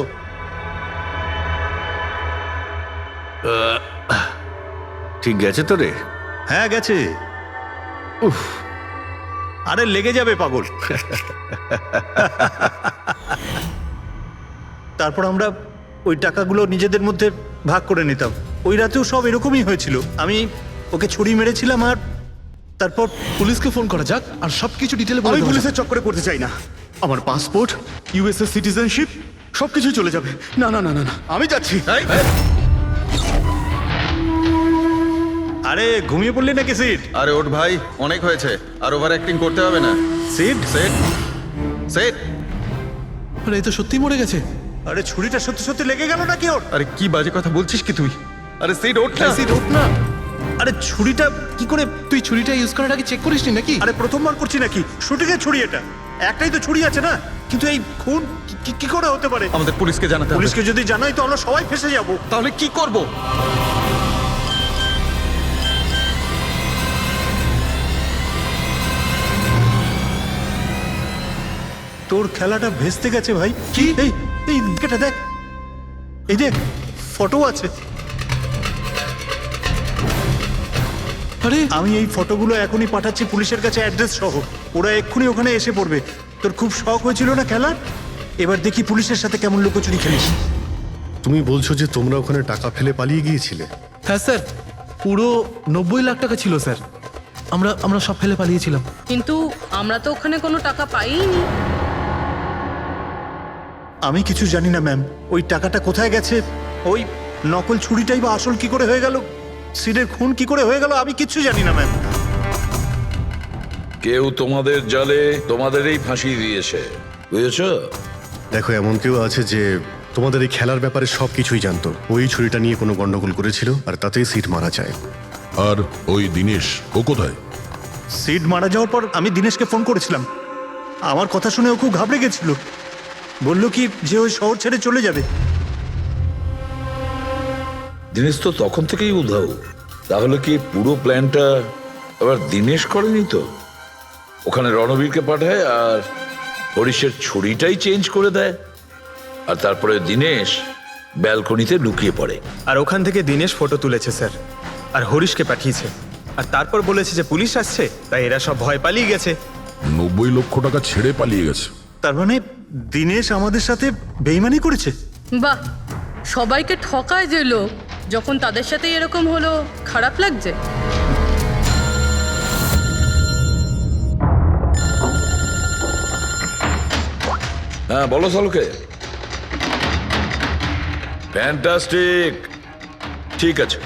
ঠিক গেছে তো রে? হ্যাঁ গেছে। উফ, আরে লেগে যাবে পাগল। তারপর আমরা ওই টাকাগুলো নিজেদের মধ্যে ভাগ করে নিতাম। ওই রাতেও সব এরকমই হয়েছিল। আমি ওকে ছুরি মেরেছিলাম আর তারপর পুলিশকে ফোন করা যাক আর সবকিছু ডিটেলে বলে আমি দেওয়া যাক। পুলিশের চক্করে পড়তে চাই না। আমার পাসপোর্ট, ইউএসএ সিটিজেনশিপ সবকিছু চলে যাবে। না না না না না, আমি যাচ্ছি। আরে ঘুমিয়ে পড়লি নাকি সিট? আরে ওঠ ভাই, অনেক হয়েছে, আর ওভার অ্যাক্টিং করতে হবে না। Seat set set. আরে এই তো সত্যি মরে গেছে। আরে ছুরিটা সত্যি সত্যি লেগে গেল নাকি ওর? আরে কি বাজে কথা বলছিস কি তুই? আরে সেট ওঠ না। সিট ওঠ না। আরে ছুরিটা কি করে? তুই ছুরিটা ইউজ করার আগে চেক করিসনি নাকি? আরে প্রথমবার করছি নাকি? শুটিংয়ের ছুরি এটা, একটাই তো ছুরি আছে না, কিন্তু এই খুন কি করে হতে পারে? আমাদের পুলিশকে জানাতে হবে। পুলিশকে যদি জানাই তো আমরা সবাই ফেসে যাব। তাহলে কি করব? তোর খেলাটা ভেস্তে গেছে ভাই। কি? এই এই এটা দেখ, এই দেখ ফটো আছে। আরে আমি এই ফটোগুলো এখনই পাঠাচ্ছি পুলিশের কাছে অ্যাড্রেস সহ, ওরা এক্ষুনি ওখানে এসে পড়বে। তোর খুব শখ হয়েছিল না খেলার, এবার দেখি পুলিশের সাথে কেমন লুকোচুরি খেলিস। তুমি বলছো যে তোমরা ওখানে টাকা ফেলে পালিয়ে গিয়েছিলে? হ্যাঁ স্যার, পুরো 90 লাখ টাকা ছিল স্যার। আমরা সব ফেলে পালিয়েছিলাম। কিন্তু আমরা তো ওখানে কোনো টাকা পাইনি। আমি কিছু জানি না ম্যাম, ওই টাকাটা কোথায় গেছে, ওই নকল ছুরিটাই বা আসল কি করে হয়ে গেল, সিডের খুন কি করে হয়ে গেল, আমি কিচ্ছু জানি না ম্যাম। কেউ তোমাদের জালে তোমাদেরই ফাঁসি দিয়েছে, বুঝেছো? দেখো, এমন কেউ আছে যে তোমাদের এই খেলার ব্যাপারে সবকিছুই জানতো। ওই ছুরিটা নিয়ে কোনো গন্ডগোল করেছিল আর তাতেই সিট মারা যায়। আর ওই দিনেশ, ও কোথায়? সিড মারা যাওয়ার পর আমি দিনেশকে ফোন করেছিলাম। আমার কথা শুনে ও খুব ঘাবড়ে গেছিল, বলল কি যে ওই শহর ছেড়ে চলে যাবে। দিনেশ তো তখন থেকেই উধাও। তাহলে কি পুরো প্ল্যানটা আবার দিনেশ করেনি তো? ওখানে রণবীরকে পাঠায় আর হরিশের ছুরিটাই চেঞ্জ করে দেয়, আর তারপরে দিনেশ ব্যালকনিতে লুকিয়ে পড়ে। আর ওখান থেকে দিনেশ ফটো তুলেছে স্যার, আর হরিশকে পাঠিয়েছে, আর তারপর বলেছে যে পুলিশ আসছে, তাই এরা সব ভয় পালিয়ে গেছে। 90 লক্ষ টাকা ছেড়ে পালিয়ে গেছে। তার মানে দিনেশ আমাদের সাথে বেইমানি করেছে। বাহ, সবাইকে ঠকায় যে লোক, যখন তাদের সাথে এরকম হলো খারাপ লাগছে। হ্যাঁ বলো সালুকে। ফ্যান্টাস্টিক, ঠিক আছে।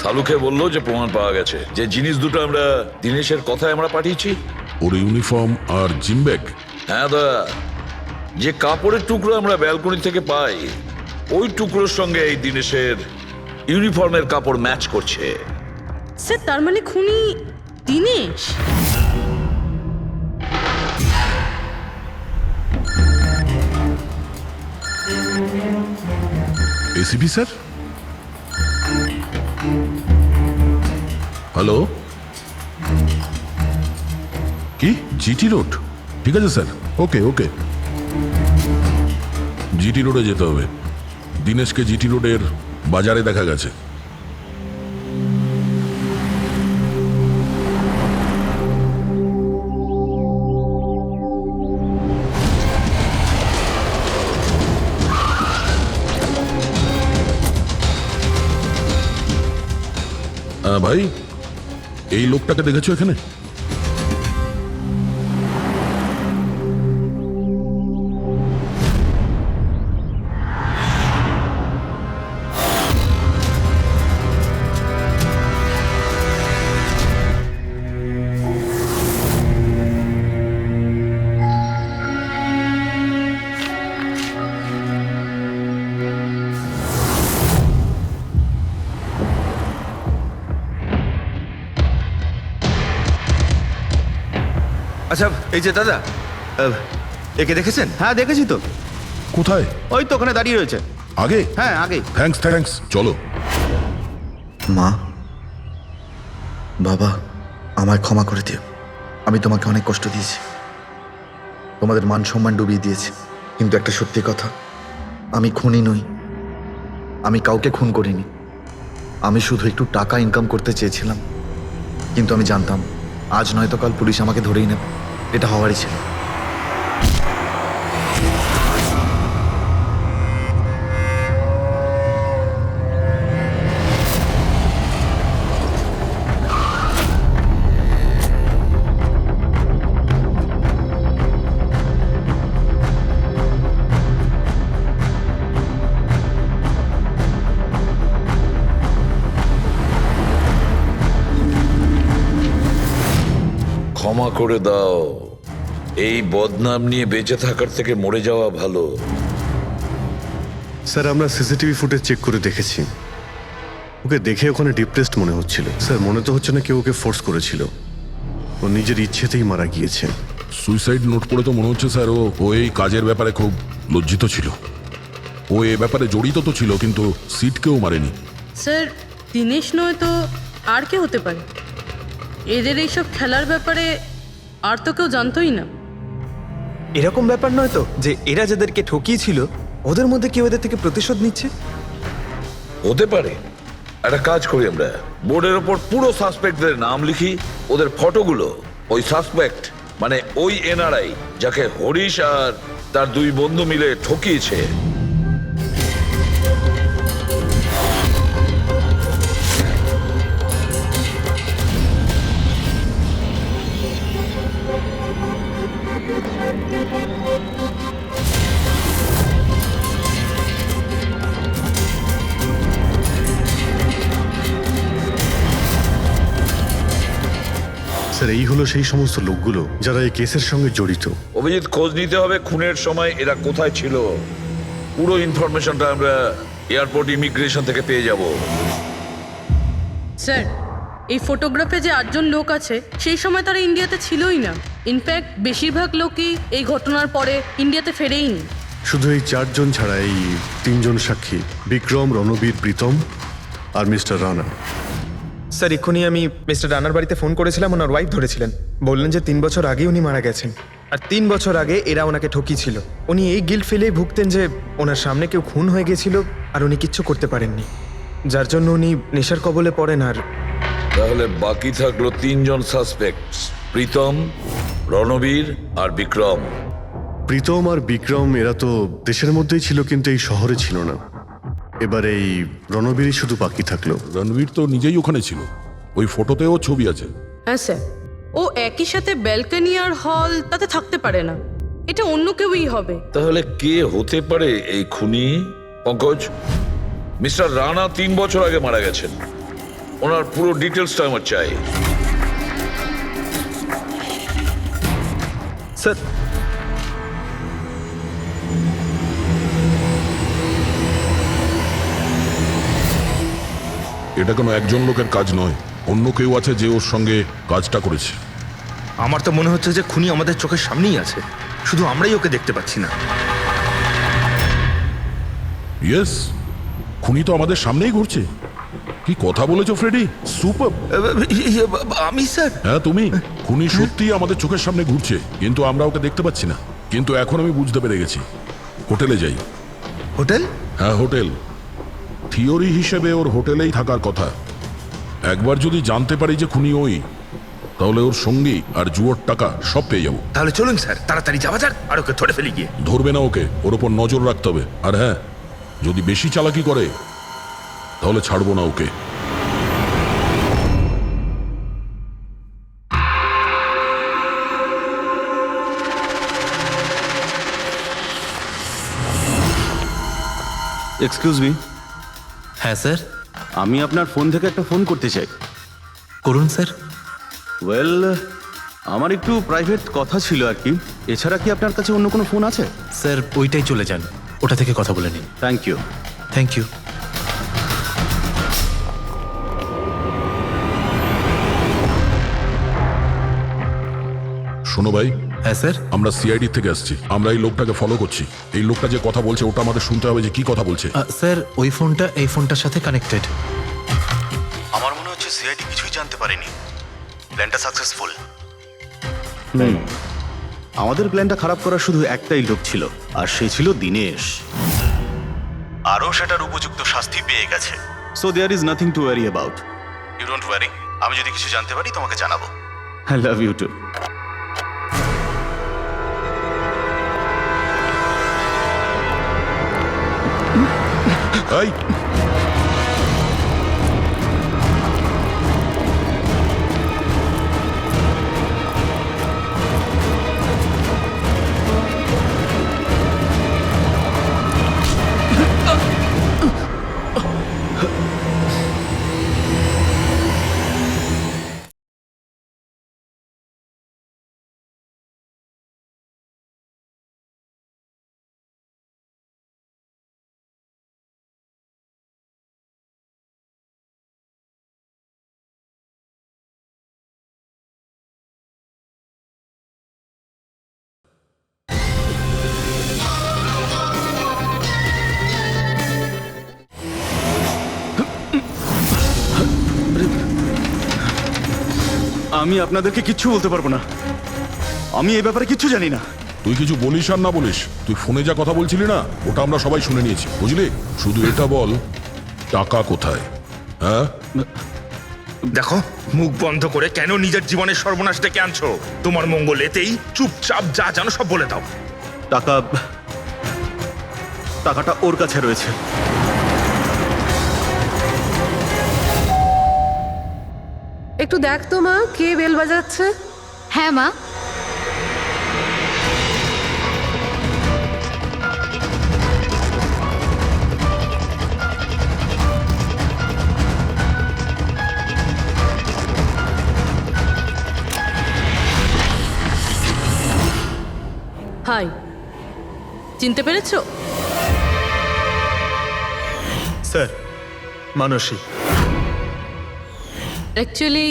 সালুকে বললো যে প্রমাণ পাওয়া গেছে, যে জিনিস দুটো আমরা দিনেশের কথায় আমরা পাঠিয়েছি। ওর ইউনিফর্ম আর জিম ব্যাগ। হ্যাঁ দা, যে কাপড়ের টুকরো আমরা ব্যালকনি থেকে পাই, ওই টুকরোর সঙ্গে এই দিনেশের ইউনিফর্মের কাপড় ম্যাচ করছে। স্যার তার মানে খুনি দিনেশ? ACP sir, hello. কি জিটি রোড? ঠিক আছে স্যার, ওকে ওকে। জিটি রোডে যেতে হবে। দিনেশকে জিটি রোডের বাজারে দেখা গেছে। ভাই এই লোকটাকে দেখেছো এখানে? আচ্ছা এই যে দাদা, একে দেখেছেন? হ্যাঁ দেখেছি তো, কোথায়? ওই তো ওখানে দাঁড়িয়ে রয়েছে। আগে? হ্যাঁ আগে। থ্যাঙ্কস, চলো। মা, বাবা, আমায় ক্ষমা করে দিও। আমি তোমাকে অনেক কষ্ট দিয়েছি, তোমাদের মান সম্মান ডুবিয়ে দিয়েছি। কিন্তু একটা সত্যি কথা, আমি খুনি নই, আমি কাউকে খুন করিনি। আমি শুধু একটু টাকা ইনকাম করতে চেয়েছিলাম, কিন্তু আমি জানতাম আজ নয়তো কাল পুলিশ আমাকে ধরেই নেবে। এটা হওয়ারই ছিল। ক্ষমা করে দাও, এই বদনাম নিয়ে বেঁচে থাকার থেকে মরে যাওয়া ভালো। স্যার আমরা সিসিটিভি ফুটেজ চেক করে দেখেছি, ওকে দেখে ওখানে ডিপ্রেসড মনে হচ্ছিল। স্যার মনে তো হচ্ছে না কেউ ওকে ফোর্স করেছিল, ও নিজের ইচ্ছেতেই মারা গিয়েছে। সুইসাইড নোট পড়ে তো মনে হচ্ছে স্যার ও এই কাজের ব্যাপারে খুব লজ্জিত ছিল। ও এ ব্যাপারে জড়িত তো ছিল, কিন্তু সিটকেও মারেনি। স্যার দিনেশ নয় তো আর কে হতে পারে? এদের এইসব খেলার ব্যাপারে আর তো কেউ জানতোই না। এরকম ব্যাপার নয় তো যে এরা যাদেরকে ঠকিয়েছিল ওদের মধ্যে কেউ এদের থেকে প্রতিশোধ নিচ্ছে? হতে পারে। একটা কাজ করি, আমরা বোর্ডের ওপর পুরো সাসপেক্টদের নাম লিখি, ওদের ফটোগুলো ওই সাসপেক্ট মানে ওই এনআরআই যাকে হরিশ আর তার দুই বন্ধু মিলে ঠকিয়েছে, স্যার এই হলো সেই সমস্ত লোকগুলো যারা এই কেসের সঙ্গে জড়িত। অভিজিৎ খোঁজ নিতে হবে খুনের সময় এরা কোথায় ছিল। পুরো ইনফরমেশনটা আমরা এয়ারপোর্ট ইমিগ্রেশন থেকে পেয়ে যাব। স্যার এই ফটোগ্রাফে যে 8জন লোক আছে সেই সময় তারা ইন্ডিয়াতে ছিলই না। ইনফ্যাক্ট বেশিরভাগ লোকই এই ঘটনার পরে ইন্ডিয়াতে ফেরেইনি। শুধু এই 4 জন ছাড়া এই 3 জন সাক্ষী, বিক্রম, রণবীর, প্রীতম আর মিস্টার রানা। স্যার এক্ষুনি আমি মিস্টার রানার বাড়িতে ফোন করেছিলাম, ওনার ওয়াইফ ধরেছিলেন, বললেন যে 3 বছর আগে উনি মারা গেছেন। আর 3 বছর আগে এরা ওনাকে ঠকিয়েছিল। উনি এই গিল্ট ফিলেই ভুগতেন যে ওনার সামনে কেউ খুন হয়ে গেছিল আর উনি কিচ্ছু করতে পারেননি, যার জন্য উনি নেশার কবলে পড়েন। আর তাহলে বাকি থাকলো 3 জন সাসপেক্ট, প্রীতম, রণবীর আর বিক্রম। প্রীতম আর বিক্রম এরা তো দেশের মধ্যেই ছিল, কিন্তু এই শহরে ছিল না। এবার এই রণবীরই শুধু বাকি থাকলো। রণবীর তো নিজেই ওখানে ছিল, ওই ফটোতেও ছবি আছে। হ্যাঁ স্যার, ও একই সাথে ব্যালকনি আর হল তাতে থাকতে পারে না, এটা অন্য কেউই হবে। তাহলে কে হতে পারে এই খুনি? পঙ্কজ, মিস্টার রানা 3 বছর আগে মারা গেছেন, ওনার পুরো ডিটেলসটা আমার চাই। স্যার এটা কোনো একজন লোকের কাজ নয়, অন্য কেউ আছে যে ওর সঙ্গে কাজটা করেছে। আমার তো মনে হচ্ছে যে খুনি আমাদের চোখের সামনেই আছে, শুধু আমরাই ওকে দেখতে পাচ্ছি না। ইয়েস, খুনি তো আমাদের সামনেই ঘুরছে। কি কথা বলেছো ফ্রেডি, সুপার। আমি স্যার? হ্যাঁ তুমি, খুনি সত্যিই আমাদের চোখের সামনে ঘুরছে, কিন্তু আমরা ওকে দেখতে পাচ্ছি না। কিন্তু এখন আমি বুঝতে পেরে গেছি। হোটেলে যাই। হোটেল? হ্যাঁ হোটেল। থিওরি হিসেবে ওর হোটেলেই থাকার কথা। একবার যদি জানতে পারি যে খুনি ওই, তাহলে ওর সঙ্গী আর জুয়োর টাকা সব পেয়ে যাবো। তাহলে চলুন স্যার, তাড়াতাড়ি যাওয়া যাক আর ওকে ধরে ফেলি গিয়ে। ধরবে না ওকে, ওর ওপর নজর রাখতে হবে। আর হ্যাঁ, যদি বেশি চালাকি করে তাহলে ছাড়বো না ওকে। এক্সকিউজ মি, হ্যাঁ স্যার, আমি আপনার ফোন থেকে একটা ফোন করতে চাই। করুন স্যার। ওয়েল, আমার একটু প্রাইভেট কথা ছিল আর কি। এছাড়া কি আপনার কাছে অন্য কোনো ফোন আছে? স্যার ওইটাই চলে যান, ওটা থেকে কথা বলে নিন। Thank you. Thank you. শোনো ভাই, হ্যাঁ স্যার। আমরা সিআইডি থেকে আসছি। আমরা এই লোকটাকে ফলো করছি। এই লোকটা যে কথা বলছে ওটা আমাদের শুনতে হবে যে কি কথা বলছে। স্যার ওই ফোনটা এই ফোনটার সাথে কানেক্টেড। আমার মনে হচ্ছে সিআইডি কিছুই জানতে পারেনি। প্ল্যানটা সাকসেসফুল। আমাদের প্ল্যানটা খারাপ করার শুধু একটাই লোক ছিল, আর সে ছিল দিনেশ। আরও সেটার উপযুক্ত শাস্তি পেয়ে গেছে। So there is nothing to worry about. You don't worry. আমি যদি কিছু জানতে পারি তোমাকে জানাবো। I love you too. এই, আমি আপনাদেরকে কিচ্ছু বলতে পারবো না। আমি এই ব্যাপারে কিচ্ছু জানি না। তুই কিছু বলিস আর না বলিস, তুই ফোনে যা কথা বলছিলি না ওটা আমরা সবাই শুনে নিয়েছি, বুঝলি? শুধু এটা বল, টাকা কোথায়? হ্যাঁ, দেখো, মুখ বন্ধ করে কেন নিজের জীবনের সর্বনাশ ডেকে আনছো? তোমার মঙ্গল এতেই, চুপচাপ যা জানো সব বলে দাও। টাকাটা ওর কাছে রয়েছে। একটু দেখ তো মা, কে বেল বাজাচ্ছে? হ্যাঁ মা। হাই, চিনতে পেরেছো? স্যার, মানসী। অ্যাকচুয়ালি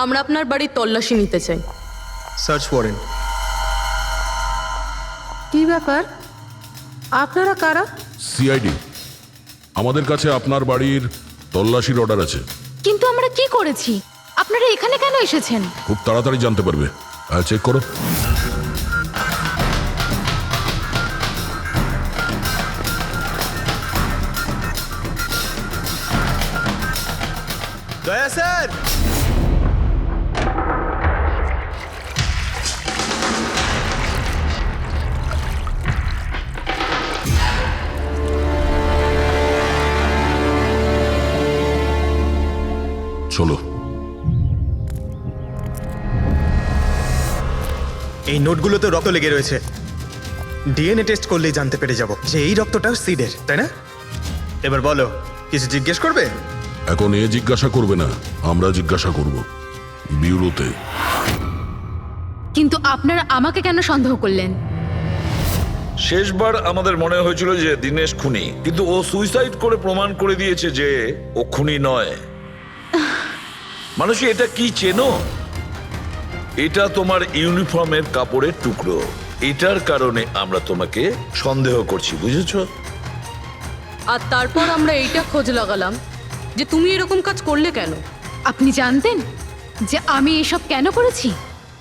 আমরা আপনার বাড়ির তল্লাশি নিতে চাই। Search warrant. কি ব্যাপার? আপনারা কারা? সিআইডি। আমাদের কাছে আপনার বাড়ির তল্লাশির অর্ডার আছে। কিন্তু আমরা কি করেছি? আপনারা এখানে কেন এসেছেন? খুব তাড়াতাড়ি জানতে পারবে। চেক করো। দয়া স্যার। চলো। এই নোটগুলোতে রক্ত লেগে রয়েছে। ডিএনএ টেস্ট করলেই জানতে পেরে যাব যে এই রক্তটা সিডের, তাই না? এবার বলো, কিছু জিজ্ঞেস করবে? এখন এ জিজ্ঞাসা করবে না, আমরা জিজ্ঞাসা করব ব্যুরোতে। কিন্তু আপনারা আমাকে কেন সন্দেহ করলেন? শেষবার আমাদের মনে হয়েছিল যে দিনেশ খুনি, কিন্তু ও সুইসাইড করে প্রমাণ করে দিয়েছে যে ও খুনি নয়। মানুষ এটা কি চেনো? এটা তোমার ইউনিফর্মের কাপড়ের টুকরো। এটার কারণে আমরা তোমাকে সন্দেহ করছি, বুঝেছো? আর তারপর আমরা এইটা খোঁজ লাগালাম যে তুমি এরকম কাজ করলে কেন। আপনি জানতেন যে আমি এসব কেন করেছি?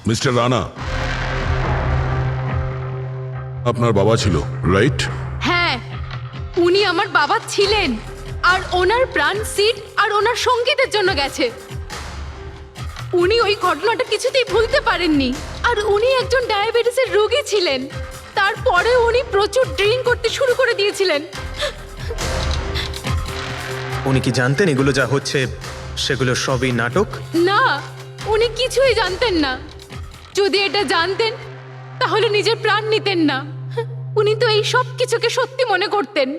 মিস্টার রানা, আপনার বাবা ছিল, রাইট? হ্যাঁ, উনি আমার বাবা ছিলেন, আর ওনার প্রাণ সিড আর ওনার সঙ্গীতের জন্য গেছে। উনি ওই ঘটনাটা কিছুতেই ভুলতে পারেননি। আর উনি একজন ডায়াবেটিসের রোগী ছিলেন। তারপরে উনি প্রচুর ড্রিঙ্ক করতে শুরু করে দিয়েছিলেন। উনি কি জানতেন এগুলো যা হচ্ছে সেগুলো সবই নাটক? না, উনি কিছুই জানতেন না। যদি এটা জানতেন তাহলে নিজের প্রাণ নিতেন না। উনি তো এই সব কিছুকে সত্যি মনে করতেন।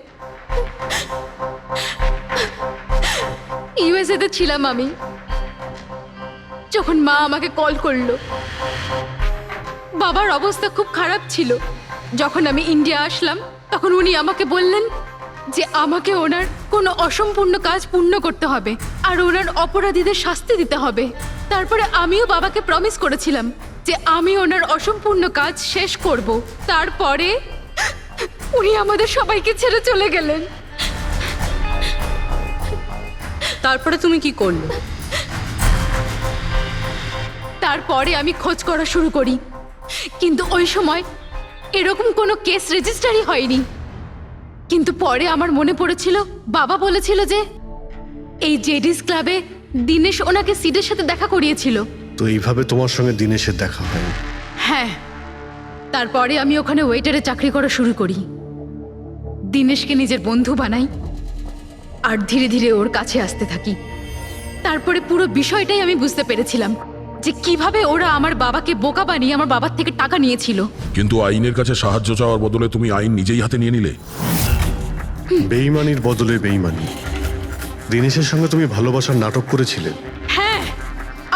ইউএসএতে ছিলাম আমি, যখন মা আমাকে কল করলো। বাবার অবস্থা খুব খারাপ ছিল। যখন আমি ইন্ডিয়া আসলাম তখন উনি আমাকে বললেন যে আমাকে ওনার কোনো অসম্পূর্ণ কাজ পূর্ণ করতে হবে আর ওনার অপরাধীদের শাস্তি দিতে হবে। তারপরে আমিও বাবাকে প্রমিস করেছিলাম যে আমি ওনার অসম্পূর্ণ কাজ শেষ করব। তারপরে উনি আমাদের সবাইকে ছেড়ে চলে গেলেন। তারপরে তুমি কি করলে? তারপরে আমি খোঁজ করা শুরু করি, কিন্তু ওই সময় এরকম কোনো কেস রেজিস্টারই হয়নি। কিন্তু পরে আমার মনে পড়েছিল বাবা বলেছিল যে এই জেডিস ক্লাবে দিনেশ ওনাকে সিডের সাথে দেখা করিয়েছিল। তো এইভাবে তোমার সঙ্গে দিনেশের দেখা হয়? হ্যাঁ, তারপরে আমি ওখানে ওয়েটারে চাকরি করা শুরু করি। দিনেশকে নিজের বন্ধু বানাই আর ধীরে ধীরে ওর কাছে আসতে থাকি। তারপরে পুরো বিষয়টাই আমি বুঝতে পেরেছিলাম যে কিভাবে ওরা আমার বাবাকে বোকা বানিয়ে আমার বাবার থেকে টাকা নিয়েছিল। কিন্তু আইনের কাছে সাহায্য চাওয়ার বদলে তুমি আইন নিজেই হাতে নিয়ে নিলে। বেইমানির বদলে বেইমানি। দিনেশের সঙ্গে তুমি ভালোবাসার নাটক করেছিলে। হ্যাঁ,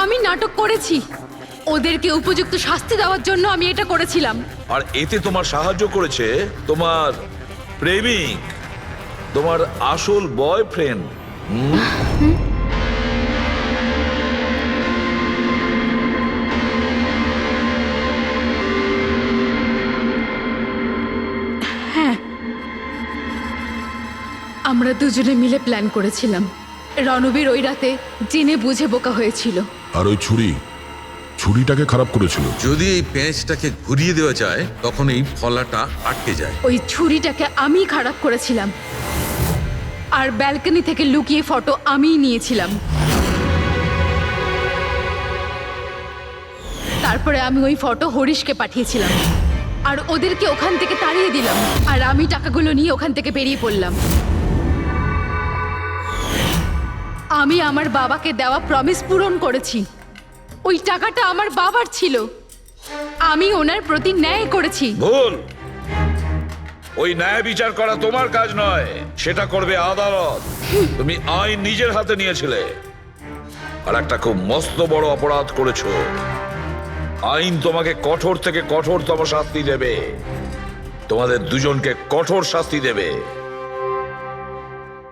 আমি নাটক করেছি। ওদেরকে উপযুক্ত শাস্তি দেওয়ার জন্য আমি এটা করেছিলাম। আর এতে তোমার সাহায্য করেছে তোমার প্রেমিক, তোমার আসল বয়ফ্রেন্ড। আমরা দুজনে মিলে প্ল্যান করেছিলাম। রণবীর ওই রাতে জেনে বুঝে বোকা হয়েছিল। আর ওই ছুরিটাকে খারাপ করেছিল। যদি এই পেঁচটাকে ঘুরিয়ে দেওয়া যায় তখন এই ফলাটা আটকে যায়। ওই ছুরিটাকে আমি খারাপ করেছিলাম আর ব্যালকনি থেকে লুকিয়ে ফটো আমিই নিয়েছিলাম। তারপরে আমি ওই ফটো হরিশকে পাঠিয়েছিলাম আর ওদেরকে ওখান থেকে তাড়িয়ে দিলাম আর আমি টাকাগুলো নিয়ে ওখান থেকে বেরিয়ে পড়লাম। আমি আমার বাবাকে দেওয়া প্রমিস পূরণ করেছি। ওই টাকাটা আমার বাবার ছিল, আমি ওনার প্রতি ন্যায় করেছি। ভুল। ওই ন্যায় বিচার করা তোমার কাজ নয়, সেটা করবে আদালত। তুমি আইন নিজের হাতে নিয়েছিলে আর একটা খুব মস্ত বড় অপরাধ করেছো। আইন তোমাকে কঠোর থেকে কঠোরতম শাস্তি দেবে, তোমাদের দুজনকে কঠোর শাস্তি দেবে।